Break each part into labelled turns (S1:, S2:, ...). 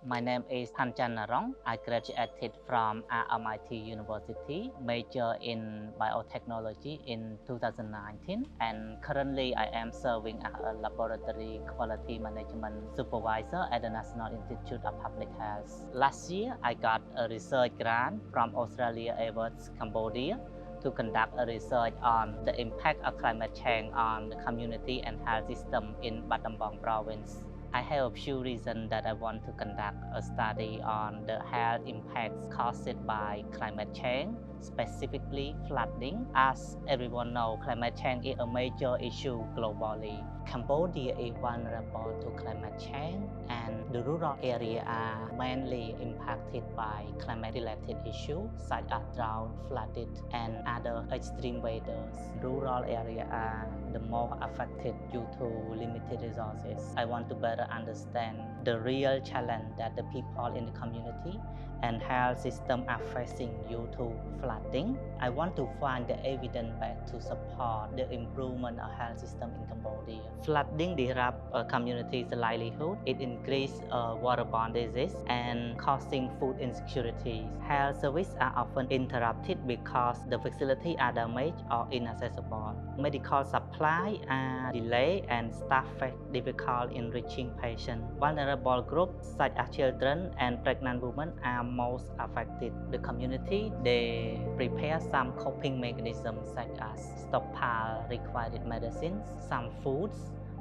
S1: My name is Thanchan Narong. I graduated from RMIT University, major in biotechnology in 2019, and currently I am serving as a laboratory quality management supervisor at the National Institute of Public Health. Last year, I got a research grant from Australia Awards Cambodia to conduct a research on the impact of climate change on the community and health system in Battambang province. I have a few reasons that I want to conduct a study on the health impacts caused by climate change, specifically flooding. As everyone knows, climate change is a major issue globally. Cambodia is vulnerable to climate change, and the rural areas are mainly impacted by climate-related issues such as drought, flooding, and other extreme weather. Rural areas are the more affected due to limited resources. I want to better understand the real challenge that the people in the community and health system are facing due to flooding. I want to find the evidence to support the improvement of health system in Cambodia. Flooding disrupts a community's livelihood. It increases waterborne disease and causing food insecurity. Health services are often interrupted because the facilities are damaged or inaccessible. Medical supplies are delayed and staff face difficulty in reaching patients. Vulnerable groups such as children and pregnant women are most affected. The community, they prepare some coping mechanisms such as stockpile required medicines, some foods,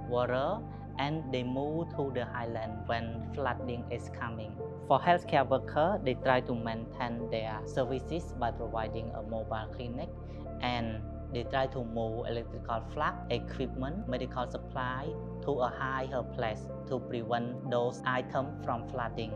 S1: water, and they move to the highland when flooding is coming. For healthcare workers, they try to maintain their services by providing a mobile clinic, and they try to move electrical plug, equipment, medical supply to a higher place to prevent those items from flooding.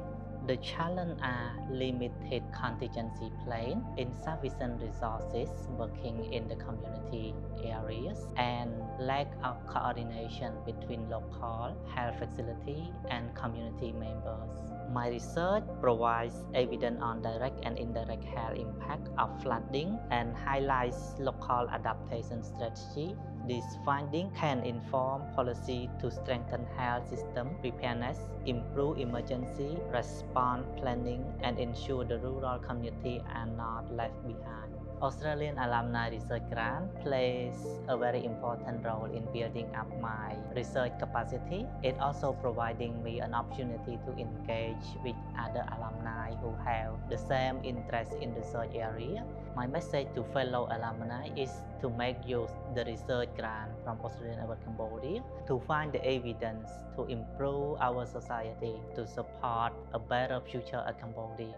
S1: The challenge are limited contingency plan, insufficient resources working in the community areas, and lack of coordination between local health facility and community members. My research provides evidence on direct and indirect health impact of flooding and highlights local adaptation strategy. These findings can inform policy to strengthen health system preparedness, improve emergency response planning, and ensure the rural community are not left behind. Australian Alumni Research Grant plays a very important role in building up my research capacity. It also providing me an opportunity to engage with other alumni who have the same interest in research area. My message to fellow alumni is to make use the research grant from Australian Award Cambodia to find the evidence to improve our society to support a better future at Cambodia.